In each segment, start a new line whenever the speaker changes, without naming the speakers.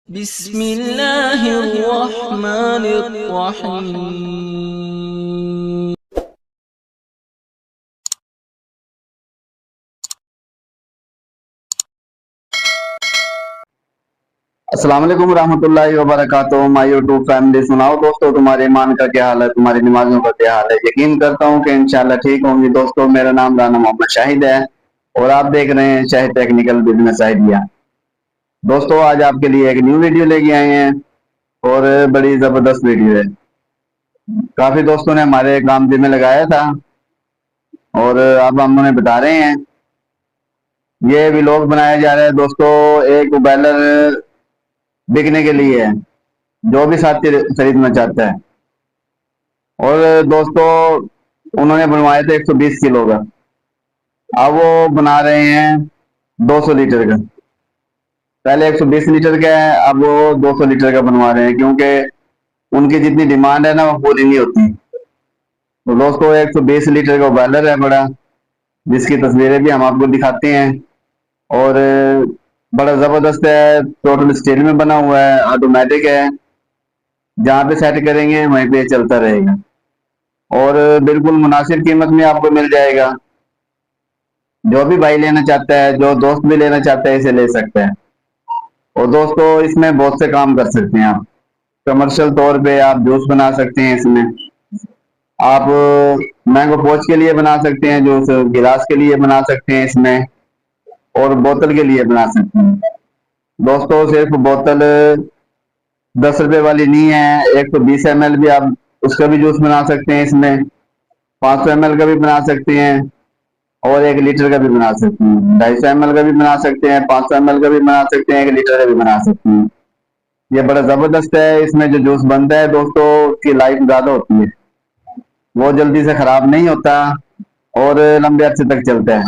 बिस्मिल्लाहिर्रहमानिर्रहीम।
अस्सलाम वालेकुम रहमतुल्लाहि व बरकातुहू। माय यूट्यूब फैमिली, सुनाओ दोस्तों, तुम्हारे ईमान का क्या हाल है, तुम्हारी नमाजों का क्या हाल है। यकीन करता हूँ कि इंशाल्लाह ठीक होंगी। दोस्तों, मेरा नाम राना मोहम्मद शाहिद है और आप देख रहे हैं शाहिद टेक्निकल बिजनेस आइडिया। दोस्तों, आज आपके लिए एक न्यू वीडियो लेके आए हैं और बड़ी जबरदस्त वीडियो है। काफी दोस्तों ने हमारे काम दिल में लगाया था और अब हम उन्हें बता रहे हैं। ये व्लॉग बनाया जा रहा है दोस्तों, एक बैलर बिकने के लिए है, जो भी साथी खरीदना चाहता है। और दोस्तों, उन्होंने बनवाए थे 120 किलो का, अब वो बना रहे हैं 200 लीटर का। पहले 120 लीटर का है, अब वो 200 लीटर का बनवा रहे हैं, क्योंकि उनकी जितनी डिमांड है ना वो पूरी नहीं होती। तो दोस्तों, 120 लीटर का बॉयलर है बड़ा, जिसकी तस्वीरें भी हम आपको दिखाते हैं। और बड़ा जबरदस्त है, टोटल स्टील में बना हुआ है, ऑटोमेटिक है, जहाँ पे सेट करेंगे वहीं पे चलता रहेगा और बिल्कुल मुनासिब कीमत में आपको मिल जाएगा। जो भी भाई लेना चाहता है, जो दोस्त भी लेना चाहता है, इसे ले सकता है। और दोस्तों, इसमें बहुत से काम कर सकते हैं आप। कमर्शियल तौर पे आप जूस बना सकते हैं इसमें, आप मैंगो पोच के लिए बना सकते हैं जूस, गिलास के लिए बना सकते हैं इसमें, और बोतल के लिए बना सकते हैं। दोस्तों, सिर्फ बोतल 10 रुपए वाली नहीं है, 120 ml भी आप उसका भी जूस बना सकते हैं इसमें, 500 ml का भी बना सकते हैं और 1 लीटर का भी बना सकते हैं, 250 ml का भी बना सकते हैं, 500 ml का भी बना सकते हैं, 1 लीटर का भी बना सकते हैं। ये बड़ा जबरदस्त है। इसमें जो जूस बनता है दोस्तों, उसकी लाइफ ज्यादा होती है, वो जल्दी से खराब नहीं होता और लंबे अरसे तक चलता है,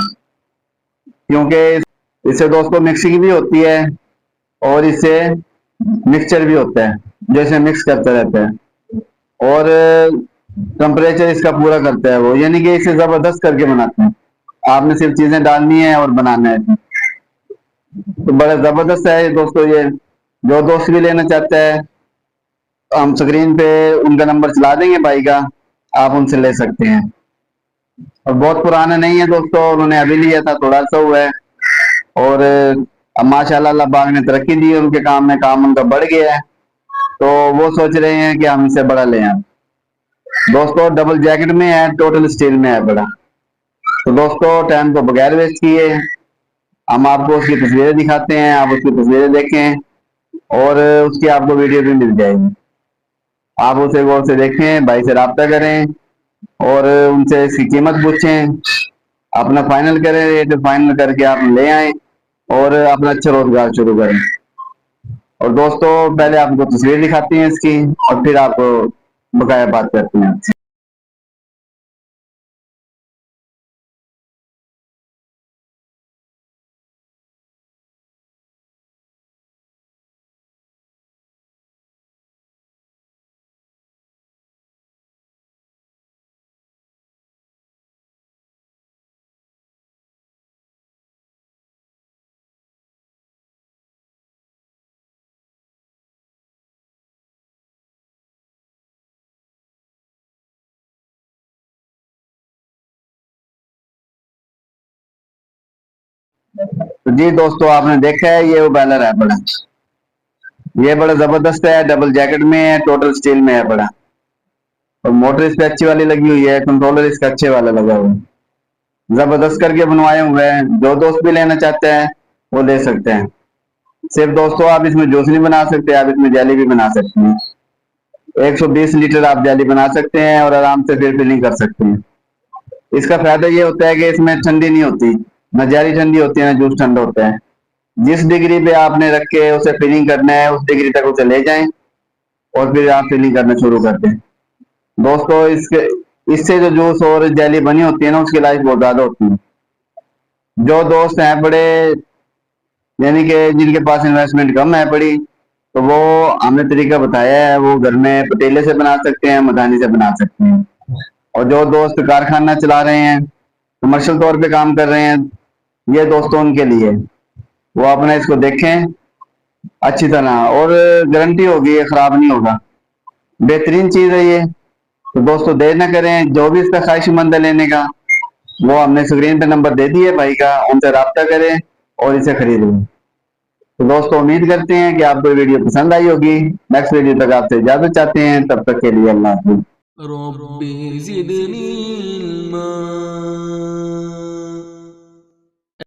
क्योंकि इससे दोस्तों मिक्सिंग भी होती है और इससे मिक्सचर भी होता है, जैसे मिक्स करता रहता है और टेम्परेचर इसका पूरा करता है वो, यानी कि इसे जबरदस्त करके बनाते हैं। आपने सिर्फ चीजें डालनी है और बनाना है, तो बड़ा जबरदस्त है दोस्तों ये। जो दोस्त भी लेना चाहता है, हम स्क्रीन पे उनका नंबर चला देंगे भाई का, आप उनसे ले सकते हैं। और बहुत पुराना नहीं है दोस्तों, उन्होंने अभी लिया था, थोड़ा सा हुआ है और अब माशाल्लाह अल्लाह पाक ने तरक्की दी है उनके काम में, काम उनका बढ़ गया है, तो वो सोच रहे हैं कि हम इसे बड़ा ले आए। दोस्तों, डबल जैकेट में है, टोटल स्टील में है बड़ा। तो दोस्तों, टाइम को बगैर वेस्ट किए हम आपको उसकी तस्वीरें दिखाते हैं, आप उसकी तस्वीरें देखें और उसकी आपको वीडियो भी मिल जाएगी। आप उसे गौर से देखें, भाई से रब्ता करें और उनसे इसकी कीमत पूछें, अपना फाइनल करें, रेट फाइनल करके आप ले आए और अपना अच्छा रोजगार शुरू करें। और दोस्तों, पहले आपको तस्वीर दिखाती हैं इसकी और फिर आपको बकाया बात करते हैं। तो जी दोस्तों, आपने देखा है ये वो बैलर है बड़ा, ये बड़ा जबरदस्त है, डबल जैकेट में है, टोटल स्टील में है बड़ा, और मोटर इस पे अच्छी वाली लगी हुई है, कंट्रोलर इसका अच्छे वाला लगा हुआ है, जबरदस्त करके बनवाए हुए हैं। जो दोस्त भी लेना चाहते हैं वो ले सकते हैं। सिर्फ दोस्तों, आप इसमें जूस नहीं बना सकते, आप इसमें जेली भी बना सकते हैं। 120 लीटर आप जेली बना सकते हैं और आराम से फिर फिलिंग कर सकते हैं। इसका फायदा ये होता है कि इसमें ठंडी नहीं होती, न जेली ठंडी होती है, न जूस ठंडा होता है। जिस डिग्री पे आपने रख के उसे फिलिंग करना है, उस डिग्री तक उसे ले जाएं और फिर आप फिलिंग करना शुरू कर दें। दोस्तों, इससे जो जूस और जेली बनी होती है ना, उसकी लाइफ बहुत ज्यादा होती है। जो दोस्त हैं बड़े, यानी कि जिनके पास इन्वेस्टमेंट कम है बड़ी, तो वो हमने तरीका बताया है, वो घर में पतीले से बना सकते हैं, मधानी से बना सकते हैं। और जो दोस्त कारखाना चला रहे हैं, कमर्शियल तौर पे काम कर रहे हैं, ये दोस्तों उनके लिए, वो अपना इसको देखें अच्छी तरह, और गारंटी होगी, ये खराब नहीं होगा। बेहतरीन चीज है ये। तो दोस्तों देर न करें, जो भी इसका ख्वाहिशमंद है लेने का, वो हमने स्क्रीन पे नंबर दे दिए भाई का, उनसे राब्ता करें और इसे खरीद लें। तो दोस्तों उम्मीद करते हैं कि आपको ये वीडियो पसंद आई होगी। नेक्स्ट वीडियो तक आपसे इजाजत चाहते हैं, तब तक के लिए अल्लाह हाफिज़।
रब्बी ज़िदनी इल्मा।